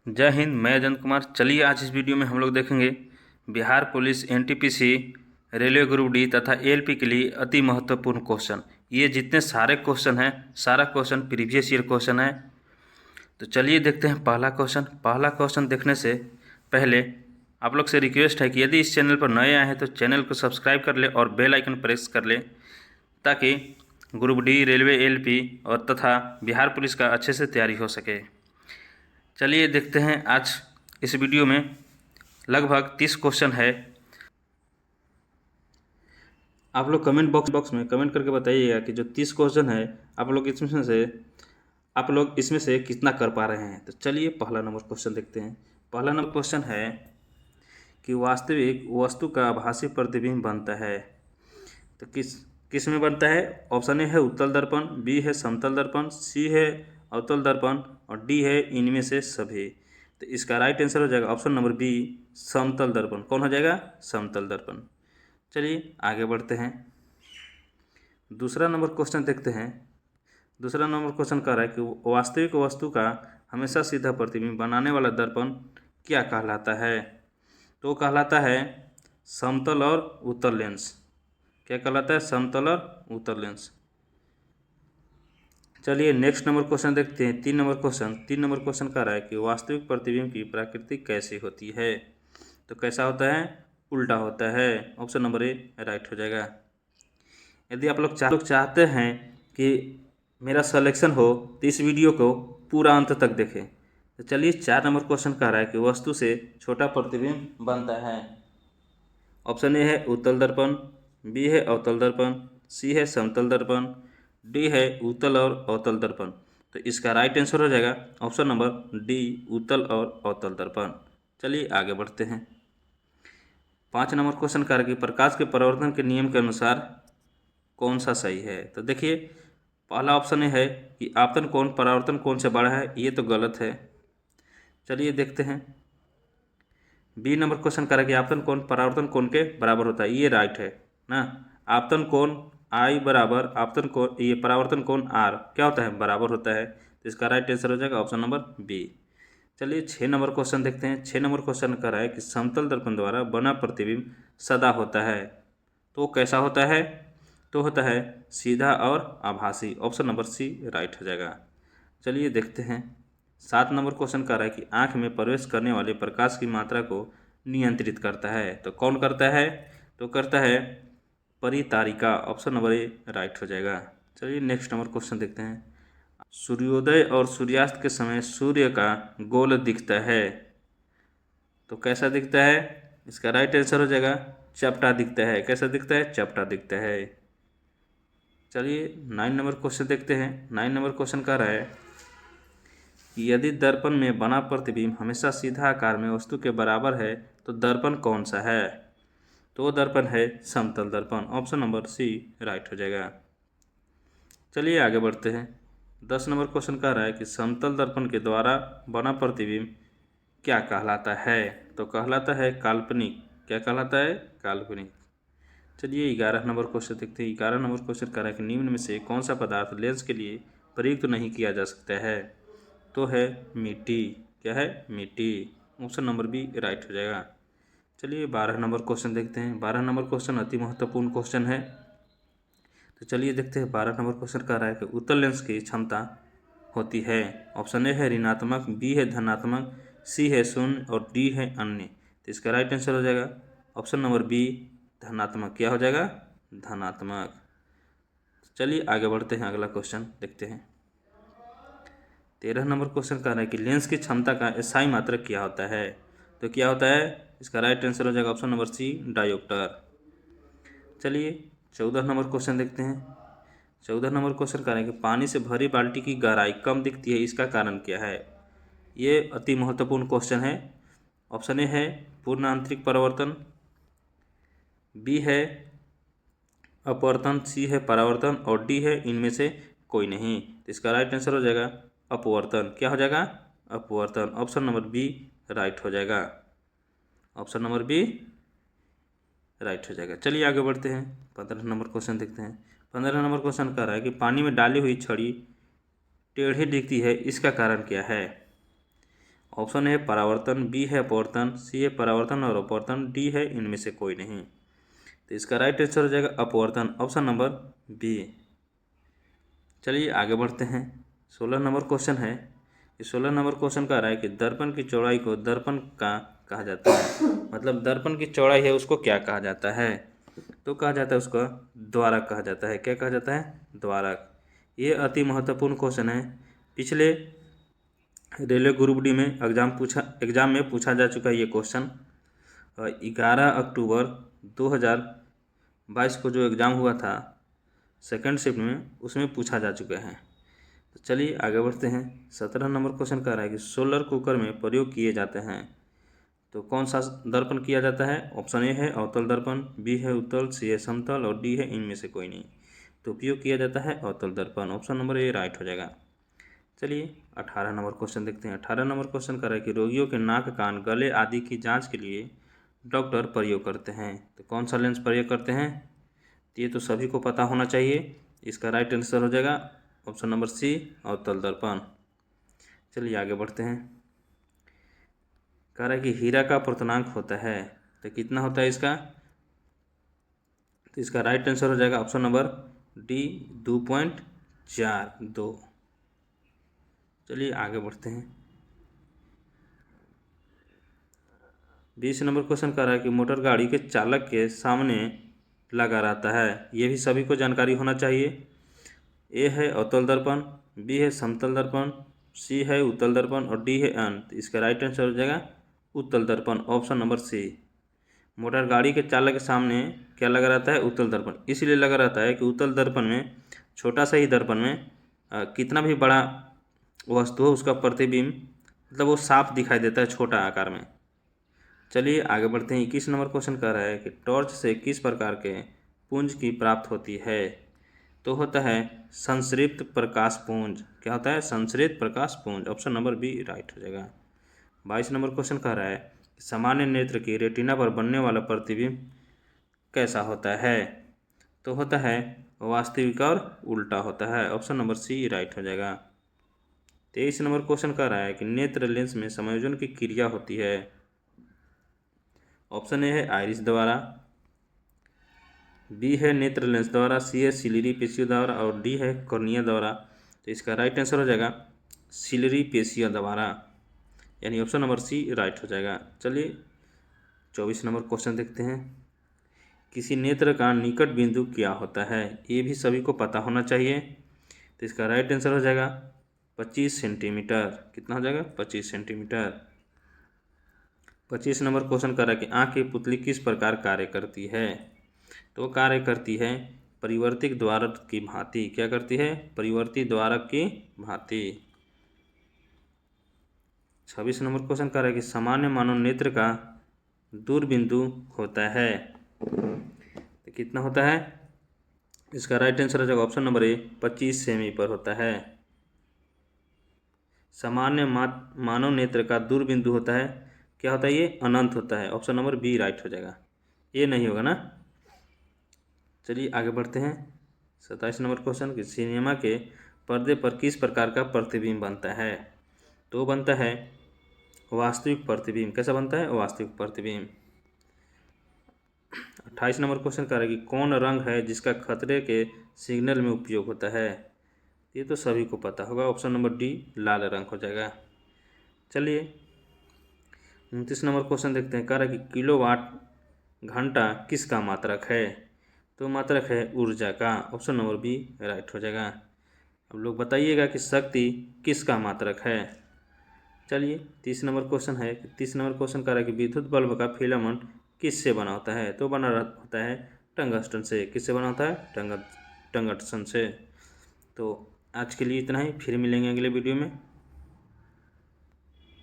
जय हिंद। मैं अजंत कुमार। चलिए आज इस वीडियो में हम लोग देखेंगे Bihar police NTPC railway group D तथा एएलपी के लिए अति महत्वपूर्ण क्वेश्चन। ये जितने सारे क्वेश्चन हैं सारा क्वेश्चन प्रीवियस ईयर क्वेश्चन है। तो चलिए देखते हैं पहला क्वेश्चन देखने से पहले आप लोग से रिक्वेस्ट है कि यदि इस चैनल पर नए आए हैं तो चैनल को सब्सक्राइब कर ले और बेल आइकन प्रेस कर ले ताकि ग्रुप डी रेलवे एएलपी और तथा बिहार पुलिस का अच्छे से तैयारी हो सके। चलिए देखते हैं आज इस वीडियो में लगभग 30 क्वेश्चन है। आप लोग कमेंट बॉक्स में कमेंट करके बताइएगा कि जो 30 क्वेश्चन है आप लोग इसमें से कितना कर पा रहे हैं। तो चलिए पहला नंबर क्वेश्चन देखते हैं। पहला नंबर क्वेश्चन है कि वास्तविक वस्तु का आभासी प्रतिबिंब बनता है तो किस में बनता है। ऑप्शन ए है उत्तल दर्पण, बी है समतल दर्पण, सी है अवतल दर्पण और डी है इनमें से सभी। तो इसका राइट आंसर हो जाएगा ऑप्शन नंबर बी समतल दर्पण। कौन हो जाएगा? समतल दर्पण। चलिए आगे बढ़ते हैं। दूसरा नंबर क्वेश्चन देखते हैं। दूसरा नंबर क्वेश्चन कह रहा है कि वास्तविक वस्तु का हमेशा सीधा प्रतिबिंब बनाने वाला दर्पण क्या कहलाता है। तो कहलाता है समतल और उत्तल लेंस। क्या कहलाता है? समतल और उत्तल लेंस। चलिए नेक्स्ट नंबर क्वेश्चन देखते हैं। तीन नंबर क्वेश्चन कह रहा है कि वास्तविक प्रतिबिंब की प्रकृति कैसी होती है। तो कैसा होता है? उल्टा होता है। ऑप्शन नंबर ए राइट हो जाएगा। यदि आप लोग चाहते हैं कि मेरा सिलेक्शन हो तो इस वीडियो को पूरा अंत तक देखें। तो चलिए 4 नंबर क्वेश्चन कह रहा है कि वस्तु से छोटा प्रतिबिंब बनता है। ऑप्शन ए है उत्तल दर्पण, बी है अवतल दर्पण, सी है समतल दर्पण, डी है उत्तल और अवतल दर्पण। तो इसका राइट आंसर हो जाएगा ऑप्शन नंबर डी उत्तल और अवतल दर्पण। चलिए आगे बढ़ते हैं। 5 नंबर क्वेश्चन कह रहा है कि प्रकाश के परावर्तन के नियम के अनुसार कौन सा सही है। तो देखिए पहला ऑप्शन है कि आपतन कोण परावर्तन कोण से बड़ा है, ये तो गलत है। चलिए देखते हैं। बी नंबर क्वेश्चन कह रहा है कि आपतन कोण परावर्तन कोण के बराबर होता है, ये राइट है ना। आपतन कोण आई बराबर आपतन कोण ये परावर्तन कोण आर क्या होता है? बराबर होता है। तो इसका राइट आंसर हो जाएगा ऑप्शन नंबर बी। चलिए 6 नंबर क्वेश्चन देखते हैं। 6 नंबर क्वेश्चन कह रहा है कि समतल दर्पण द्वारा बना प्रतिबिंब सदा होता है। तो कैसा होता है? तो होता है सीधा और आभासी। ऑप्शन नंबर सी राइट हो जाएगा। चलिए देखते हैं। 7 नंबर क्वेश्चन कह रहा है कि आँख में प्रवेश करने वाले प्रकाश की मात्रा को नियंत्रित करता है। तो कौन करता है? तो करता है परितारिका। ऑप्शन नंबर ए राइट हो जाएगा। चलिए नेक्स्ट नंबर क्वेश्चन देखते हैं। सूर्योदय और सूर्यास्त के समय सूर्य का गोल दिखता है। तो कैसा दिखता है? इसका राइट आंसर हो जाएगा चपटा दिखता है। कैसा दिखता है? चपटा दिखता है। चलिए 9 नंबर क्वेश्चन देखते हैं। 9 नंबर क्वेश्चन कह रहा है कि यदि दर्पण में बना प्रतिबिंब हमेशा सीधा आकार में वस्तु के बराबर है तो दर्पण कौन सा है। तो वो दर्पण है समतल दर्पण। ऑप्शन नंबर सी राइट हो जाएगा। चलिए आगे बढ़ते हैं। 10 नंबर क्वेश्चन कह रहा है कि समतल दर्पण के द्वारा बना प्रतिबिंब क्या कहलाता है। तो कहलाता है काल्पनिक। क्या कहलाता है? काल्पनिक। चलिए 11 नंबर क्वेश्चन देखते हैं। 11 नंबर क्वेश्चन कह रहा है कि निम्न में से कौन सा पदार्थ लेंस के लिए प्रयुक्त नहीं किया जा सकता है। तो है मिट्टी। क्या है? मिट्टी। ऑप्शन नंबर बी राइट हो जाएगा। चलिए 12 नंबर क्वेश्चन देखते हैं। 12 नंबर क्वेश्चन अति महत्वपूर्ण क्वेश्चन है। तो चलिए देखते हैं। 12 नंबर क्वेश्चन कह रहा है कि उत्तल लेंस की क्षमता होती है। ऑप्शन ए है ऋणात्मक, बी है धनात्मक, सी है शून्य और डी है अन्य। तो इसका राइट आंसर हो जाएगा ऑप्शन नंबर बी धनात्मक। क्या हो जाएगा? धनात्मक। चलिए आगे बढ़ते हैं। अगला क्वेश्चन देखते हैं। 13 नंबर क्वेश्चन कह रहा है कि लेंस की क्षमता का एसआई मात्रक क्या होता है। तो क्या होता है? इसका राइट आंसर हो जाएगा ऑप्शन नंबर सी डायोप्टर। चलिए 14 नंबर क्वेश्चन देखते हैं। 14 नंबर क्वेश्चन कह रहा है कि पानी से भरी बाल्टी की गहराई कम दिखती है, इसका कारण क्या है। ये अति महत्वपूर्ण क्वेश्चन है। ऑप्शन ए है पूर्ण आंतरिक परावर्तन, बी है अपवर्तन, सी है परावर्तन और डी है इनमें से कोई नहीं। तो इसका राइट आंसर हो जाएगा अपवर्तन। क्या हो जाएगा? अपवर्तन। ऑप्शन नंबर बी राइट हो जाएगा। ऑप्शन नंबर बी राइट हो जाएगा। चलिए आगे बढ़ते हैं। 15 नंबर क्वेश्चन देखते हैं। 15 नंबर क्वेश्चन कह रहा है कि पानी में डाली हुई छड़ी टेढ़ी दिखती है, इसका कारण क्या है। ऑप्शन ए परावर्तन, बी है अपवर्तन, सी है परावर्तन और अपवर्तन, डी है इनमें से कोई नहीं। तो इसका राइट आंसर हो जाएगा अपवर्तन, ऑप्शन नंबर बी। चलिए आगे बढ़ते हैं। 16 नंबर क्वेश्चन है। इस 16 नंबर क्वेश्चन का रहा है कि दर्पण की चौड़ाई को दर्पण का कहा जाता है। मतलब दर्पण की चौड़ाई है उसको क्या कहा जाता है? तो कहा जाता है उसका द्वारक कहा जाता है। क्या कहा जाता है? द्वारक। ये अति महत्वपूर्ण क्वेश्चन है। पिछले रेलवे ग्रुप डी में एग्जाम में पूछा जा चुका है ये क्वेश्चन। 11 अक्टूबर 2022 को जो एग्ज़ाम हुआ था सेकंड शिफ्ट में, उसमें पूछा जा चुका है। तो चलिए आगे बढ़ते हैं। 17 नंबर क्वेश्चन कह रहा है कि सोलर कुकर में प्रयोग किए जाते हैं। तो कौन सा दर्पण किया जाता है? ऑप्शन ए है अवतल दर्पण, बी है उत्तल, सी है समतल और डी है इनमें से कोई नहीं। तो उपयोग किया जाता है अवतल दर्पण, ऑप्शन नंबर ए राइट हो जाएगा। चलिए 18 नंबर क्वेश्चन देखते हैं। 18 नंबर क्वेश्चन कर रहा है कि रोगियों के नाक, कान, गले आदि की जांच के लिए डॉक्टर प्रयोग करते हैं। तो कौन सा लेंस प्रयोग करते हैं? ये तो सभी को पता होना चाहिए। इसका राइट आंसर हो जाएगा ऑप्शन नंबर सी अवतल दर्पण। चलिए आगे बढ़ते हैं। कह रहा है कि हीरा का पूर्णांक होता है, तो कितना होता है इसका? तो इसका राइट आंसर हो जाएगा ऑप्शन नंबर डी 2.42। चलिए आगे बढ़ते हैं। 20 नंबर क्वेश्चन कह रहा है कि मोटर गाड़ी के चालक के सामने लगा रहता है। ये भी सभी को जानकारी होना चाहिए। ए है अवतल दर्पण, बी है समतल दर्पण, सी है उत्तल दर्पण और डी है अनंत। इसका राइट आंसर हो जाएगा उत्तल दर्पण, ऑप्शन नंबर सी। मोटर गाड़ी के चालक के सामने क्या लगा रहता है? उत्तल दर्पण। इसलिए लगा रहता है कि उत्तल दर्पण में, छोटा सा ही दर्पण में कितना भी बड़ा वस्तु हो उसका प्रतिबिंब मतलब वो साफ दिखाई देता है छोटा आकार में। चलिए आगे बढ़ते हैं। 21 नंबर क्वेश्चन कह रहा है कि टॉर्च से किस प्रकार के पुंज की प्राप्त होती है? तो होता है संश्रिप्त प्रकाश पुंज। क्या होता है? संश्रित प्रकाश पुंज, ऑप्शन नंबर बी राइट हो जाएगा। 22 नंबर क्वेश्चन कह रहा है कि सामान्य नेत्र की रेटिना पर बनने वाला प्रतिबिंब कैसा होता है? तो होता है वास्तविक और उल्टा होता है, ऑप्शन नंबर सी राइट हो जाएगा। 23 नंबर क्वेश्चन कह रहा है कि नेत्र लेंस में समायोजन की क्रिया होती है। ऑप्शन ए है आइरिस द्वारा, बी है नेत्र लेंस द्वारा, सी है सिलिरी पेशियों द्वारा और डी है कॉर्निया द्वारा। तो इसका राइट आंसर हो जाएगा सिलिरी पेशियों द्वारा, यानी ऑप्शन नंबर सी राइट हो जाएगा। चलिए 24 नंबर क्वेश्चन देखते हैं। किसी नेत्र का निकट बिंदु क्या होता है? ये भी सभी को पता होना चाहिए। तो इसका राइट आंसर हो जाएगा 25 सेंटीमीटर। कितना हो जाएगा? 25 सेंटीमीटर। 25 नंबर क्वेश्चन कर रहा है कि आँख की पुतली किस प्रकार कार्य करती है? तो कार्य करती है परिवर्तित द्वारक की भांति। क्या करती है? परिवर्तित द्वारक की भांति। 26 नंबर क्वेश्चन कर रहा है कि सामान्य मानव नेत्र का दूरबिंदु होता है, तो कितना होता है? इसका राइट आंसर हो जाएगा ऑप्शन नंबर ए 25 सेमी पर होता है। सामान्य मानव नेत्र का दूरबिंदु होता है, क्या होता है ये? अनंत होता है, ऑप्शन नंबर बी राइट हो जाएगा। ये नहीं होगा ना। चलिए आगे बढ़ते हैं। 27 नंबर क्वेश्चन कि सिनेमा के पर्दे पर किस प्रकार का प्रतिबिंब बनता है? तो बनता है वास्तविक प्रतिबिंब। कैसा बनता है? वास्तविक प्रतिबिंब। 28 नंबर क्वेश्चन कह रहा है कि कौन रंग है जिसका खतरे के सिग्नल में उपयोग होता है? ये तो सभी को पता होगा, ऑप्शन नंबर डी लाल रंग हो जाएगा। चलिए 29 नंबर क्वेश्चन देखते हैं। कह रहा है कि किलोवाट घंटा किसका मात्रक है? तो मात्रक है ऊर्जा का, ऑप्शन नंबर बी राइट हो जाएगा। अब लोग बताइएगा कि शक्ति किसका मात्रक है? चलिए 30 नंबर क्वेश्चन है। 30 नंबर क्वेश्चन कह रहा है कि विद्युत बल्ब का फिलामेंट किससे बना होता है? तो बना होता है टंगस्टन से। किससे बना होता है? टंगस्टन से। तो आज के लिए इतना ही, फिर मिलेंगे अगले वीडियो में।